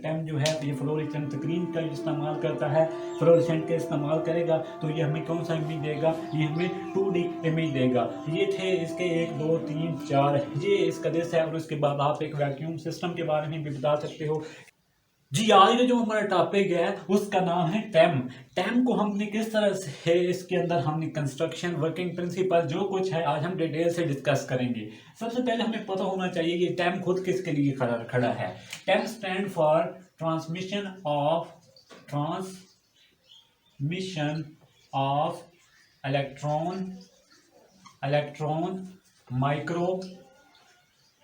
टेम जो है ये फ्लोरेसेंट स्क्रीन का इस्तेमाल करता है, फ्लोरेसेंट का इस्तेमाल करेगा तो ये हमें कौन सा इमेज देगा, ये हमें 2D इमेज देगा। ये थे इसके 1 2 3 4 ये इसका दिस है। और उसके बाद आप एक वैक्यूम सिस्टम के बारे में भी बता सकते हो। जी, आज का जो हमारा टॉपिक है उसका नाम है टेम। टेम को हमने किस तरह से इसके अंदर हमने कंस्ट्रक्शन, वर्किंग प्रिंसिपल जो कुछ है आज हम डिटेल से डिस्कस करेंगे। सबसे पहले हमें पता होना चाहिए कि टेम खुद किसके लिए खड़ा है। TEM stand for transmission of electron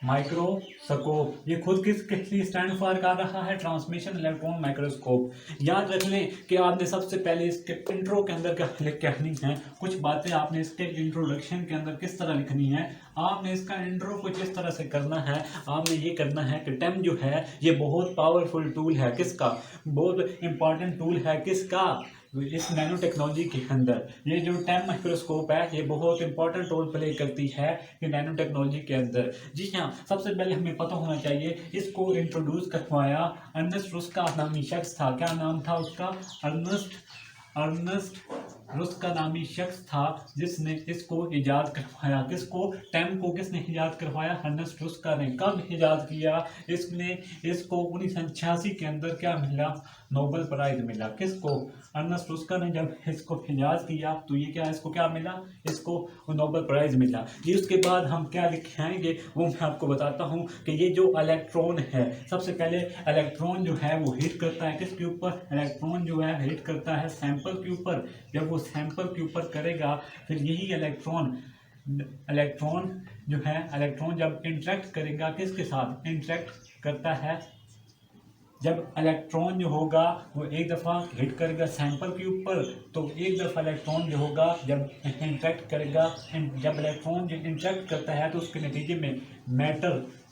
microscope. ये खुद किसके लिए स्टैंड फॉर कर रहा है, ट्रांसमिशन इलेक्ट्रॉन माइक्रोस्कोप। याद रख लें कि आपने सबसे पहले इसके इंट्रो के अंदर क्या कहनी है, कुछ बातें आपने इसके इंट्रोडक्शन के अंदर किस तरह लिखनी है। आपने इसका इंट्रो कुछ इस तरह से करना है। आपने ये करना है कि टेम जो है ये बहुत पावरफुल टूल है, किसका, बहुत इंपॉर्टेंट टूल है, किसका, इस नैनो टेक्नोलॉजी के अंदर। ये जो टेम माइक्रोस्कोप है ये बहुत इंपॉर्टेंट रोल प्ले करती है कि नैनो टेक्नोलॉजी के अंदर। जी हाँ, सबसे पहले हमें पता होना चाहिए इसको इंट्रोड्यूस करवाया अर्नेस्ट रुस्का नामी शख्स था। क्या नाम था उसका, अर्नेस्ट रुस्का नामी शख्स था जिसने इसको इजाद करवाया। किसको, टेम को किसने इजाद करवाया, अर्नेस्ट रुस्का ने। कब इजाद किया इसने, इसको 1986 के अंदर क्या मिला, नोबेल प्राइज मिला। किसको, अर्नेस्ट रुस्का ने जब इसको इजाद किया तो ये क्या, इसको क्या मिला, इसको नोबेल प्राइज मिला। ये उसके बाद हम क्या लिखाएंगे वो मैं आपको बताता हूँ कि ये जो इलेक्ट्रॉन है, सबसे पहले इलेक्ट्रॉन जो है वो हिट करता है किसके ऊपर, इलेक्ट्रॉन जो है हिट करता है सैंपल के ऊपर। जब वो सैंपल के ऊपर करेगा फिर यही इलेक्ट्रॉन जो है, इलेक्ट्रॉन जब इंटरेक्ट करेगा किसके साथ, इंटरेक्ट करता है, जब इलेक्ट्रॉन जो होगा वो एक दफ़ा हिट करेगा सैंपल के ऊपर तो एक दफ़ा इलेक्ट्रॉन जो होगा जब इंटरेक्ट करेगा, जब इलेक्ट्रॉन जो इंटरेक्ट करता है तो उसके नतीजे में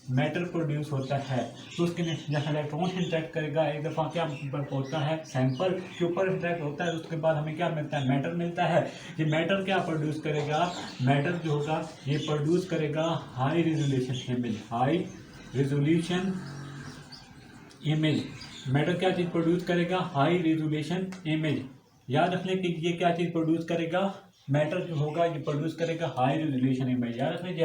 मैटर प्रोड्यूस होता है। तो उसके जब इलेक्ट्रॉन इंटरेक्ट करेगा एक दफ़ा क्या होता है, सैंपल के ऊपर इंटरेक्ट होता है, उसके बाद हमें क्या मिलता है, मैटर मिलता है। ये मैटर क्या प्रोड्यूस करेगा, मैटर जो होगा ये प्रोड्यूस करेगा हाई रेजोल्यूशन इमेज। मैटर क्या चीज़ प्रोड्यूस करेगा, हाई रेजोल्यूशन इमेज। याद रख लें कि ये क्या चीज़ प्रोड्यूस करेगा, मैटर जो होगा ये प्रोड्यूस करेगा हाई रेजोल्यूशन इमेज। याद रख लें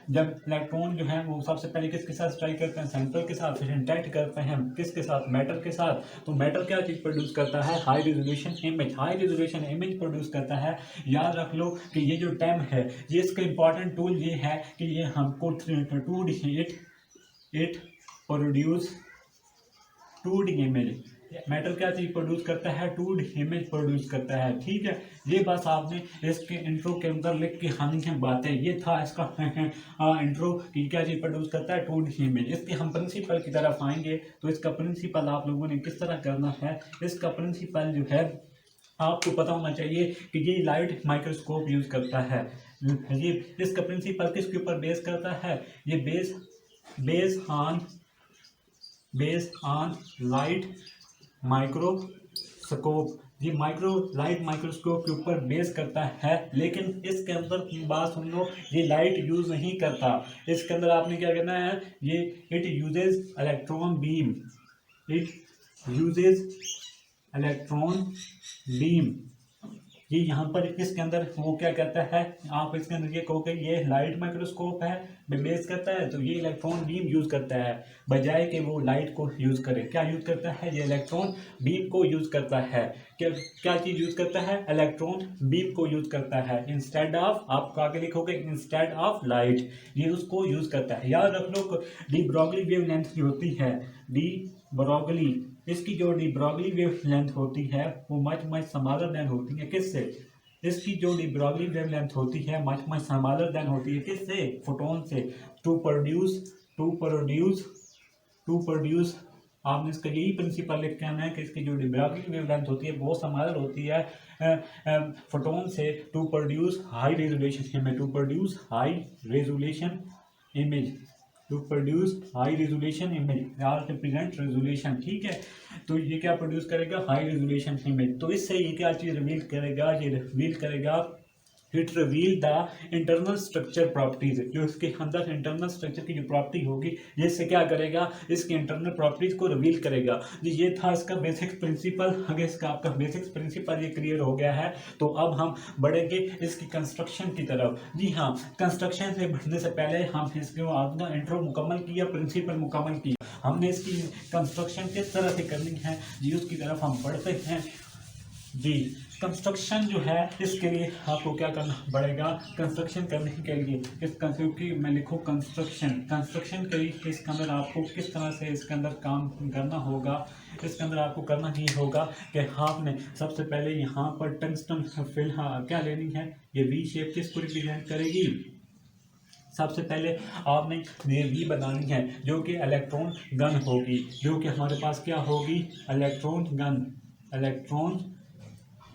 जब इलेक्ट्रॉन जो है वो सबसे पहले किसके साथ स्ट्राइक करते हैं, सैंपल के साथ, फिर इंटरेक्ट करते हैं किसके साथ, मैटर के साथ। तो मैटर क्या चीज़ प्रोड्यूस करता है, high resolution image. High resolution image produce करता है। याद रख लो कि ये जो टेम है ये इसका इंपॉर्टेंट टूल ये है कि ये हमको 2D इमेज, मैटर क्या चीज़ प्रोड्यूस करता है, 2D इमेज प्रोड्यूस करता है। ठीक है, ये बस आपने इसके इंट्रो के अंदर लिख के खानी है बातें। ये था इसका इंट्रो कि क्या चीज़ प्रोड्यूस करता है, 2D इमेज। इसके हम प्रिंसिपल की तरफ आएंगे तो इसका प्रिंसिपल आप लोगों ने किस तरह करना है। इसका प्रिंसिपल जो है आपको पता होना चाहिए कि ये लाइट माइक्रोस्कोप यूज़ करता है। ये इसका प्रिंसिपल किसके ऊपर बेस करता है, ये बेस ऑन लाइट माइक्रोस्कोप। ये लाइट माइक्रोस्कोप के ऊपर बेस करता है। लेकिन इसके अंदर की बात सुन लो, ये लाइट यूज़ नहीं करता। इसके अंदर आपने क्या करना है, ये इट यूजेज इलेक्ट्रॉन बीम। ये यहाँ पर इसके अंदर वो क्या कहता है, आप इसके अंदर ये कहोगे ये लाइट माइक्रोस्कोप है, बेस करता है तो ये इलेक्ट्रॉन बीम यूज़ करता है, बजाय कि वो लाइट को यूज़ करे। क्या यूज़ करता है, ये इलेक्ट्रॉन बीम को यूज़ करता है। क्या चीज़ यूज़ करता है, इलेक्ट्रॉन बीम को यूज़ करता है। इंस्टेड ऑफ, आप आगे लिखोगे इंस्टेड ऑफ लाइट, ये उसको यूज़ करता है। याद रख लो डी ब्रॉगली वेवलेंथ जो होती है, इसकी जो डी ब्रॉगली वेवलेंथ होती है वो मच स्मॉलर देन होती है किससे, इसकी जो डी ब्रॉगली वेवलेंथ होती है मच स्मॉलर देन होती है किससे, फोटोन से। टू प्रोड्यूस आपने इसका यही प्रिंसिपल लिख के आना है कि इसकी जो डी ब्रॉगली वेवलेंथ होती है वो स्मॉलर होती है फोटोन से। To produce high resolution image या रिप्रेजेंट रेजोल्यूशन। ठीक है, तो ये क्या प्रोड्यूस करेगा, हाई रेजोल्यूशन इमेज। तो इससे ये क्या चीज़ रिवील करेगा, ये रिवील करेगा it reveal the internal structure properties, जो इसके अंदर इंटरनल स्ट्रक्चर की जो प्रॉपर्टी होगी ये इससे क्या करेगा, इसके इंटरनल प्रॉपर्टीज को रिवील करेगा। जी ये था इसका बेसिक प्रिंसिपल। अगर इसका आपका बेसिक प्रिंसिपल ये क्लियर हो गया है तो अब हम बढ़ेंगे इसकी कंस्ट्रक्शन की तरफ। जी हाँ, कंस्ट्रक्शन से बढ़ने से पहले हम इसको आपका इंट्रो मुकम्मल किया, प्रिंसिपल मुकम्मल किया, हमने इसकी कंस्ट्रक्शन किस तरह से करनी है जी उसकी तरफ हम बढ़ते हैं। जी कंस्ट्रक्शन जो है इसके लिए आपको क्या करना पड़ेगा, कंस्ट्रक्शन करने के लिए इसका, क्योंकि मैं लिखूँ कंस्ट्रक्शन के लिए इसके अंदर आपको किस तरह से इसके अंदर काम करना होगा। इसके अंदर आपको करना ये होगा कि आपने सबसे पहले यहाँ पर टंगस्टन फिलहाल क्या लेनी है, ये वी शेप किसको रिप्रेजेंट करेगी। सबसे पहले आपने ये वी बनानी है जो कि इलेक्ट्रॉन गन होगी, जो कि हमारे पास क्या होगी, इलेक्ट्रॉन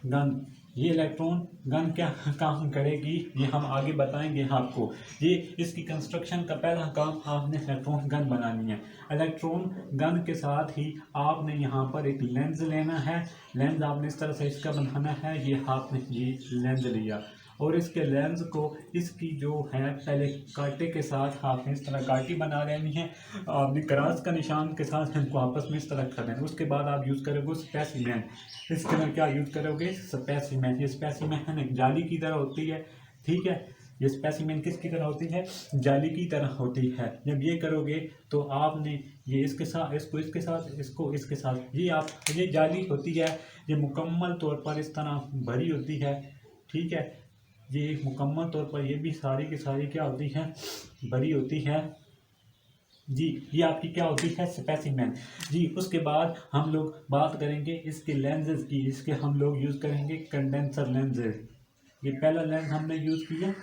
गन। ये इलेक्ट्रॉन गन क्या काम करेगी ये हम आगे बताएंगे आपको। ये इसकी कंस्ट्रक्शन का पहला काम आपने इलेक्ट्रॉन गन बनानी है। इलेक्ट्रॉन गन के साथ ही आपने यहाँ पर एक लेंस लेना है, लेंस आपने इस तरह से इसका बनाना है। ये आपने ये लेंस लिया और इसके लेंस को इसकी जो है पहले कांटे के साथ आपने इस तरह कांटी बना लेनी है, आपने क्रॉस का निशान के साथ इनको आपस में इस तरह कर देना। उसके बाद आप यूज़ करोगे स्पेसिमेन। इसके अंदर क्या यूज़ करोगे, स्पेसिमेन। ये स्पेसिमेन एक जाली की तरह होती है, ठीक है। ये स्पेसिमेन किसकी तरह होती है, जाली की तरह होती है। जब ये करोगे तो आपने ये इसके साथ इसको इसके साथ इसको इसके साथ ये जाली होती है, ये मुकम्मल तौर पर इस तरह भरी होती है, ठीक है। ये मुकम्मल तौर पर ये भी सारी की सारी क्या होती है, भरी होती है। जी ये आपकी क्या होती है, स्पेसिमेन। जी उसके बाद हम लोग बात करेंगे इसके लेंसेज की। इसके हम लोग यूज़ करेंगे कंडेंसर लेंसेज। ये पहला लेंस हमने यूज़ किया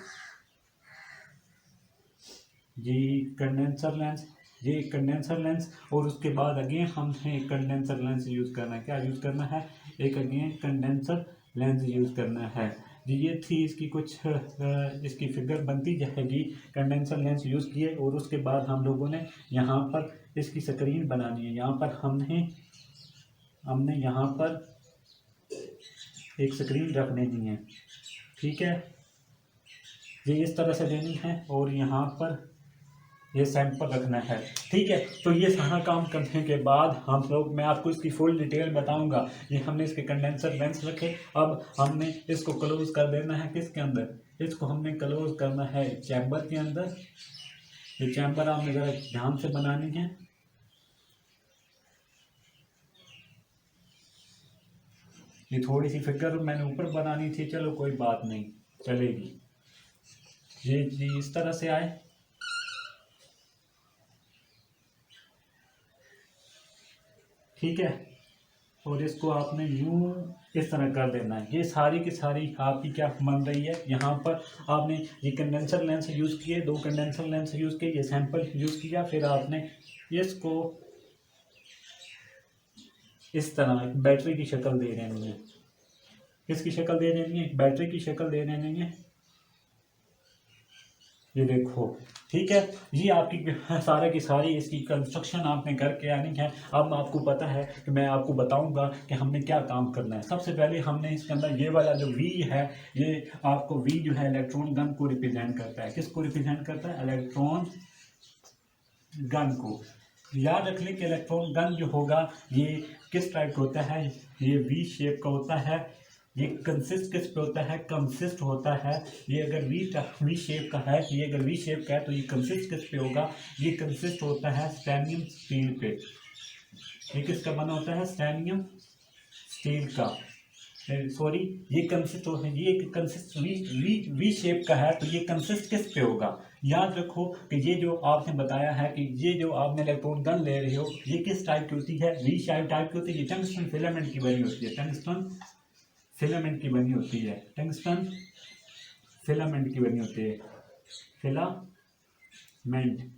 जी कंडेंसर लेंस, ये कंडेंसर लेंस। और उसके बाद अगेन हमने कंडेंसर लेंस यूज़ करना है। क्या यूज़ करना है, एक अगेन कंडेंसर लेंस यूज़ करना है। जी ये थी इसकी कुछ इसकी फिगर बनती जाएगी। कंडेंसर लेंस यूज़ किए और उसके बाद हम लोगों ने यहाँ पर इसकी स्क्रीन बनानी है। यहाँ पर हमने यहाँ पर एक स्क्रीन रख देनी है, ठीक है। ये इस तरह से देनी है और यहाँ पर ये सैंपल रखना है, ठीक है। तो ये सारा काम करने के बाद हम लोग, मैं आपको इसकी फुल डिटेल बताऊंगा। ये हमने इसके कंडेंसर लेंस रखे, अब हमने इसको क्लोज कर देना है किसके अंदर, इसको हमने क्लोज करना है चैम्बर के अंदर। ये चैम्बर आपने ज़रा ध्यान से बनानी है। ये थोड़ी सी फिगर मैंने ऊपर बनानी थी, चलो कोई बात नहीं, चलेगी। ये इस तरह से आए, ठीक है। और इसको आपने यूं इस तरह कर देना है। ये सारी की सारी आपकी क्या बन रही है, यहाँ पर आपने ये कंडेंसर लेंस यूज़ किए, 2 कंडेंसर लेंस यूज़ किए, ये सैंपल यूज़ किया, फिर आपने इसको इस तरह बैटरी की शक्ल दे देनी है। किसकी शक्ल दे देनी है, बैटरी की शक्ल दे देनी है। ये देखो, ठीक है। ये आपकी सारे की सारी इसकी कंस्ट्रक्शन आपने करके आनी है। अब आपको पता है कि मैं आपको बताऊंगा कि हमने क्या काम करना है। सबसे पहले हमने इसके अंदर ये वाला जो वी है, ये आपको वी जो है इलेक्ट्रॉन गन को रिप्रेजेंट करता है। किसको रिप्रेजेंट करता है, इलेक्ट्रॉन गन को। याद रख लें कि इलेक्ट्रॉन गन जो होगा ये किस टाइप का होता है, ये वी शेप का होता है। ये कंसिस्ट किस पे होता है, कंसिस्ट होता है। ये अगर वी शेप का है, ये अगर वी शेप का है तो ये कंसिस्ट किस पे होगा, ये कंसिस्ट होता है स्टैनियम स्टील पे। ये किसका बना होता है, स्टैनियम स्टील का। सॉरी, ये कंसिस्ट हो है, ये कंसिस्ट वी शेप का है तो ये कंसिस्ट किस पे होगा। याद रखो कि ये जो आपने बताया है कि ये जो आपने इलेक्ट्रॉन गन ले रहे हो ये किस टाइप की होती है, वी टाइप की होती है। ये टंगस्टन फिलामेंट की बनी होती है, टंगस्टन फिलामेंट की बनी होती है, टंगस्टन फिलामेंट की बनी होती है, फिलामेंट।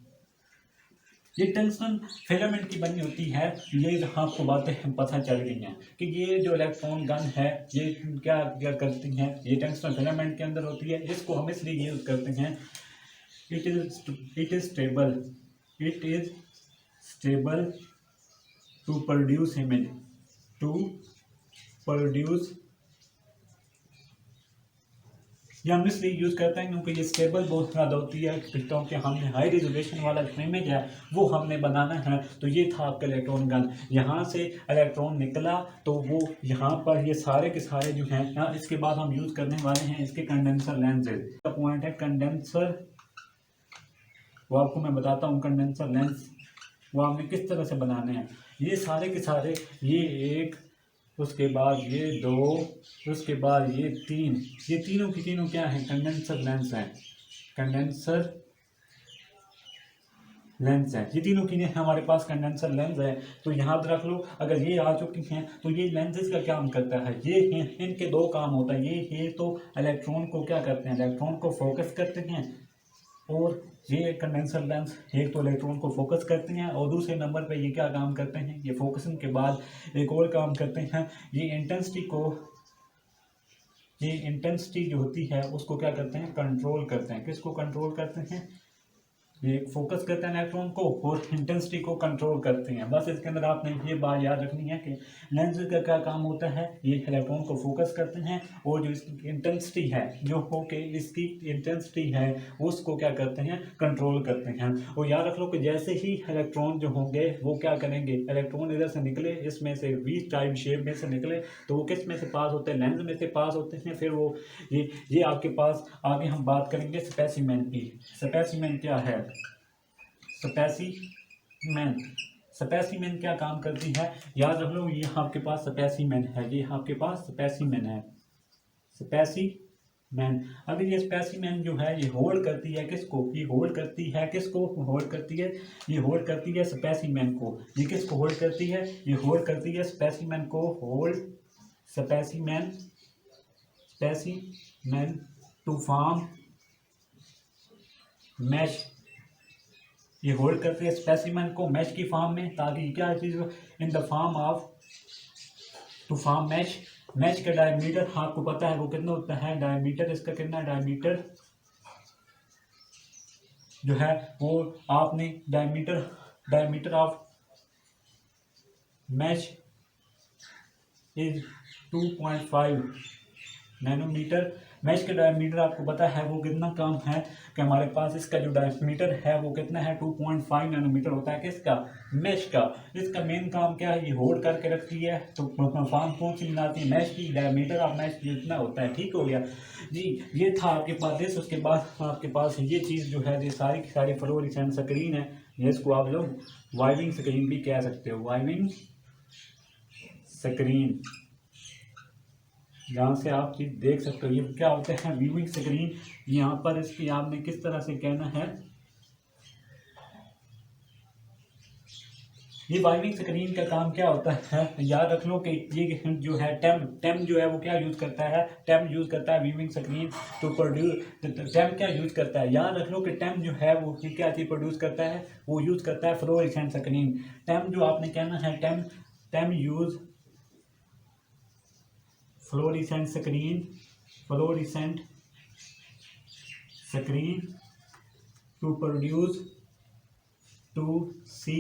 ये टंगस्टन फिलामेंट की बनी होती है। ये आपको बातें पता चल गई हैं कि ये जो इलेक्ट्रॉन गन है ये क्या क्या करती हैं, ये टंगस्टन फिलामेंट के अंदर होती है। इसको हम इसलिए यूज़ करते हैं, it is stable to produce image, to produce ये हम इसलिए यूज़ करते हैं क्योंकि ये स्टेबल बहुत ज़्यादा होती है। क्योंकि हमने हाई रेजोल्यूशन वाला जो इमेज है वो हमने बनाना है। तो ये था आपका इलेक्ट्रॉन गन। यहाँ से इलेक्ट्रॉन निकला तो वो यहाँ पर ये सारे के सारे जो हैं यहाँ, इसके बाद हम यूज़ करने वाले हैं इसके कंडेंसर लेंसेज का पॉइंट है कंडेंसर। वो आपको मैं बताता हूँ कंडेंसर लेंस वो आपने किस तरह से बनाने हैं। ये सारे के सारे, ये एक, उसके बाद ये दो, उसके बाद ये तीन, ये तीनों की तीनों क्या है, कंडेंसर लेंस हैं। कंडेंसर लेंस है, ये तीनों की हमारे पास कंडेंसर लेंस है। तो यहाँ पर रख लो, अगर ये आ चुकी हैं तो ये लेंसेज का काम करता है। ये इनके दो काम होता है। ये तो इलेक्ट्रॉन को क्या करते हैं, इलेक्ट्रॉन को फोकस करते हैं। और ये कंडेंसर लेंस एक तो इलेक्ट्रॉन को फोकस करते हैं और दूसरे नंबर पे ये क्या काम करते हैं, ये फोकसिंग के बाद एक और काम करते हैं, ये इंटेंसिटी जो होती है उसको क्या करते हैं, कंट्रोल करते हैं। किसको कंट्रोल करते हैं, ये फोकस करते हैं इलेक्ट्रॉन को और इंटेंसिटी को कंट्रोल करते हैं। बस इसके अंदर आपने ये बात याद रखनी है कि लेंस का क्या काम होता है, ये इलेक्ट्रॉन को फोकस करते हैं और जो इसकी इंटेंसिटी है, जो हो के इसकी इंटेंसिटी है उसको क्या करते हैं, कंट्रोल करते हैं। और याद रख लो कि जैसे ही इलेक्ट्रॉन जो होंगे वो क्या करेंगे, इलेक्ट्रॉन इधर से निकले, इसमें से वी टाइप शेप में से निकले तो वो किस में से पास होते हैं, लेंस में से पास होते हैं। फिर वो ये आपके पास आगे हम बात करेंगे स्पेसिमेन की। स्पेसिमेन क्या है, स्पेसिमेन क्या काम करती है, याद रख लो। ये आपके पास स्पेसिमेन है, ये आपके पास स्पेसिमेन है, स्पेसिमेन। अगर ये स्पेसिमेन जो है ये होल्ड करती है किसको, ये होल्ड करती है किसको, होल्ड करती है, ये होल्ड करती है स्पेसिमेन को। ये किसको होल्ड करती है, ये होल्ड करती है स्पेसिमेन को। Hold specimen to form mesh. ये होल्ड करती है स्पेसिमेन को मैश की फॉर्म में, ताकि क्या चीज़ in the form of to form mesh. Mesh का डायमीटर आपको पता है वो कितना होता है, डायमीटर इसका कितना, डायमीटर जो है वो आपने diameter of mesh is 2.5 nanometer. Mesh का डायमीटर आपको पता है वो कितना काम है कि हमारे पास इसका जो डायमीटर है वो कितना है, 2.5 नैनोमीटर होता है किसका, मैश का। इसका मेन काम क्या है, ये होल्ड करके रखती है। तो फॉर्म कौन सी बनाती है, मैश की। डायमीटर ऑफ मैश जितना होता है, ठीक हो गया जी। ये था आपके पास दिस। उसके बाद आपके पास ये चीज़ जो है, ये सारी की सारी फ्लोरेसेंट स्क्रीन है। इसको आप लोग वाइविंग स्क्रीन भी कह सकते हो, वाइविंग स्क्रीन। यहाँ से आप चीज देख सकते हो ये क्या होते हैं, व्यूइंग स्क्रीन। यहाँ पर इसकी आपने किस तरह से कहना है, ये वाइविंग स्क्रीन का काम क्या होता है, याद रख लो कि ये जो है टेम जो है वो क्या यूज करता है, टेम यूज करता है व्यूइंग स्क्रीन टू प्रोड्यूस। टेम क्या यूज करता है, याद रख लो कि टेम जो है वो क्या चीज प्रोड्यूस करता है, वो यूज करता है फ्लोरेसेंट स्क्रीन। टेम जो आपने कहना है, TEM use fluorescent screen to produce to see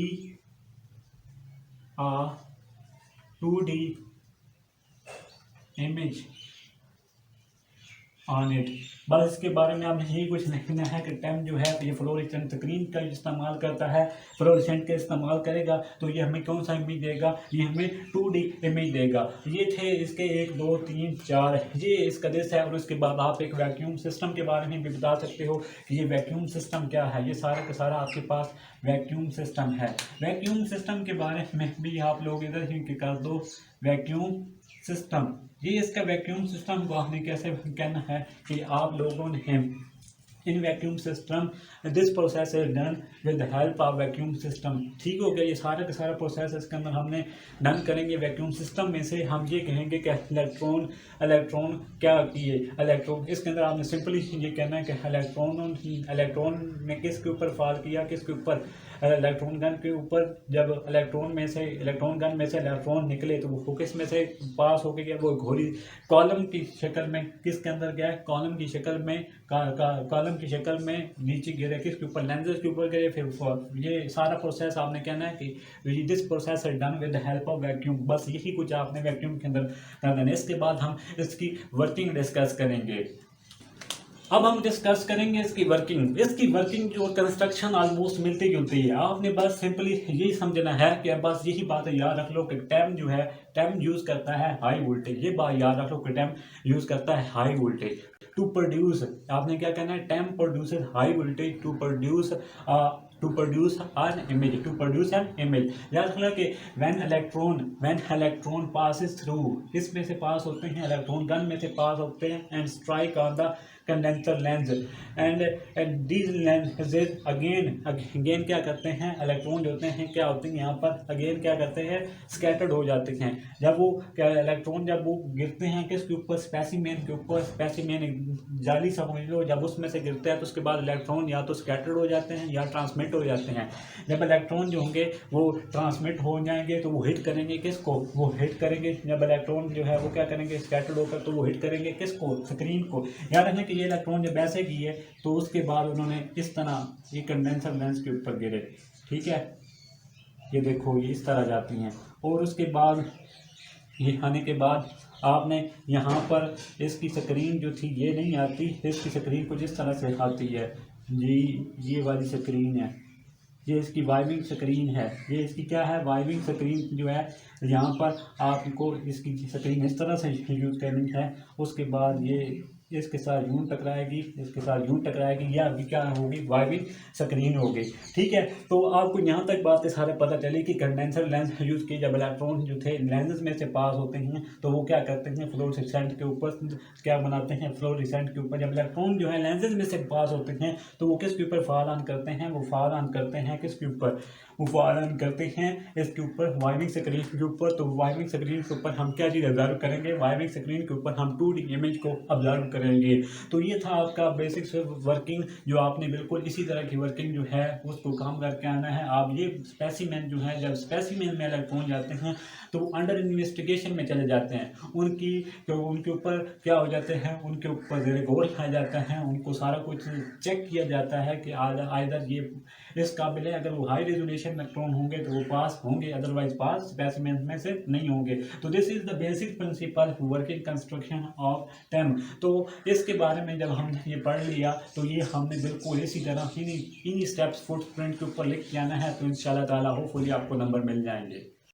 a 2D image on it. बस इसके बारे में आपने यही कुछ लिखना है कि टेम जो है ये फ्लोरेसेंट स्क्रीन का इस्तेमाल करता है, फ्लोरेसेंट का इस्तेमाल करेगा तो ये हमें कौन सा इमेज देगा, ये हमें 2D इमेज देगा। ये थे इसके 1 2 3 4 ये इसका दिस है। और उसके बाद आप एक वैक्यूम सिस्टम के बारे में भी बता सकते हो कि ये वैक्यूम सिस्टम क्या है। ये सारा का सारा आपके पास वैक्यूम सिस्टम है। वैक्यूम सिस्टम के बारे में भी आप लोग इधर ही कर दो, वैक्यूम सिस्टम। ये इसका वैक्यूम सिस्टम को आपने कैसे कहना है कि आप लोगों ने in vacuum system this process is done with the help of vacuum system. ठीक हो गया, ये सारा का सारा प्रोसेस इसके अंदर हमने डन करेंगे वैक्यूम सिस्टम में से। हम ये कहेंगे कि इलेक्ट्रॉन क्या किए, इलेक्ट्रॉन इसके अंदर आपने सिंपली ये कहना है कि इलेक्ट्रॉन ने किसके ऊपर फॉल किया, किसके ऊपर, इलेक्ट्रॉन गन के ऊपर। जब इलेक्ट्रॉन गन में से इलेक्ट्रॉन निकले तो वो किस में से पास होके गया, वो घोड़ी कॉलम की शक्ल में किसके अंदर गया, कॉलम की शक्ल में कॉलम की शक्ल में नीचे गिरे, किसके ऊपर, लेंसेज के ऊपर गिरे। फिर ये सारा प्रोसेस आपने कहना है कि this process is done with the help of vacuum. बस यही कुछ आपने वैक्यूम के अंदर करना है। इसके बाद हम इसकी वर्किंग डिस्कस करेंगे। अब हम डिस्कस करेंगे इसकी वर्किंग जो कंस्ट्रक्शन ऑलमोस्ट मिलती जुलती है। आपने बस सिंपली यही समझना है कि बस यही बात याद रख लो कि टेम जो है टेम यूज करता है हाई वोल्टेज। ये बात याद रख लो कि टेम यूज करता है हाई वोल्टेज टू प्रोड्यूस। आपने क्या कहना है, TEM produces high voltage to produce an image. याद रखना कि व्हेन इलेक्ट्रॉन पासिस थ्रू, इसमें से पास होते हैं इलेक्ट्रॉन, गन में से पास होते हैं and strike on the condenser lens and these lenses again क्या करते हैं, इलेक्ट्रॉन जो होते हैं क्या होते हैं यहाँ पर अगेन क्या करते हैं, स्कैटर्ड हो जाते हैं। जब वो इलेक्ट्रॉन जब वो गिरते हैं किसके ऊपर, स्पेसिमेन के ऊपर, स्पेसिमेन जाली समझ लो, जब उसमें से गिरते हैं तो उसके बाद इलेक्ट्रॉन या तो स्कैटर्ड हो जाते हैं या ट्रांसमिट हो जाते हैं। जब इलेक्ट्रॉन जो होंगे वो ट्रांसमिट हो जाएंगे तो वो हिट करेंगे किसको, वो हिट करेंगे, जब इलेक्ट्रॉन जो है वो क्या करेंगे, स्कैटर्ड होकर तो वो हिट करेंगे किसको, स्क्रीन को। याद रखना कि ये इलेक्ट्रॉन जब ऐसे किए तो उसके बाद उन्होंने इस तरह ये कंडेंसर लेंस के ऊपर गिरे, ठीक है, ये देखो ये इस तरह जाती हैं। और उसके बाद ये आने के बाद आपने यहाँ पर इसकी स्क्रीन जो थी ये नहीं आती, इसकी स्क्रीन कुछ इस तरह से आती है जी, ये वाली स्क्रीन है, ये इसकी वाइविंग स्क्रीन है, ये इसकी क्या है, वाइविंग स्क्रीन जो है। यहाँ पर आपको इसकी स्क्रीन इस तरह से यूज़ करनी है। उसके बाद ये इसके साथ यूं टकराएगी, इसके साथ यूं टकराएगी, या अभी क्या होगी, वाइविंग स्क्रीन होगी, ठीक है। तो आपको यहाँ तक बातें सारे पता चली कि कंडेंसर लेंस यूज़ किए जब इलेक्ट्रॉन जो थे लेंसेज में से पास होते हैं तो वो क्या करते हैं, फ्लोरोसेंट के ऊपर क्या बनाते हैं, फ्लोरोसेंट के ऊपर जब इलेक्ट्रॉन जो है लेंसेज में से पास होते हैं तो वो किसके ऊपर फॉल ऑन करते हैं, वो फॉल ऑन करते हैं किसके ऊपर, वो फॉल ऑन करते हैं इसके ऊपर, वाइविंग स्क्रीन के ऊपर। तो वाइविंग स्क्रीन के ऊपर हम क्या चीज़ ऑब्जर्व करेंगे, वाइविंग स्क्रीन के ऊपर हम 2D इमेज को ऑब्जर्व करेंगे। तो ये था आपका बेसिक्स वर्किंग, जो आपने बिल्कुल इसी तरह की वर्किंग जो है उसको काम करके आना है। आप ये स्पेसिमेन जो है, जब स्पेसिमेन में इलेक्ट्रॉन जाते हैं तो अंडर इन्वेस्टिगेशन में चले जाते हैं, उनके ऊपर क्या हो जाते हैं, उनके ऊपर ज़ेरे गौर किया जाता है, उनको सारा कुछ चेक किया जाता है कि आइदर ये इस काबिल है, अगर वो हाई रेजोल्यूशन इलेक्ट्रॉन होंगे तो वो पास होंगे, अदरवाइज पास स्पेसिमेन में से नहीं होंगे। तो this is the basic principle working construction of TEM. तो इसके बारे में जब हमने ये पढ़ लिया तो ये हमने बिल्कुल इसी तरह इन्हीं स्टेप्स फुटप्रिंट के ऊपर लिख के आना है। तो इंशाल्लाह ताला होपफुली आपको नंबर मिल जाएंगे।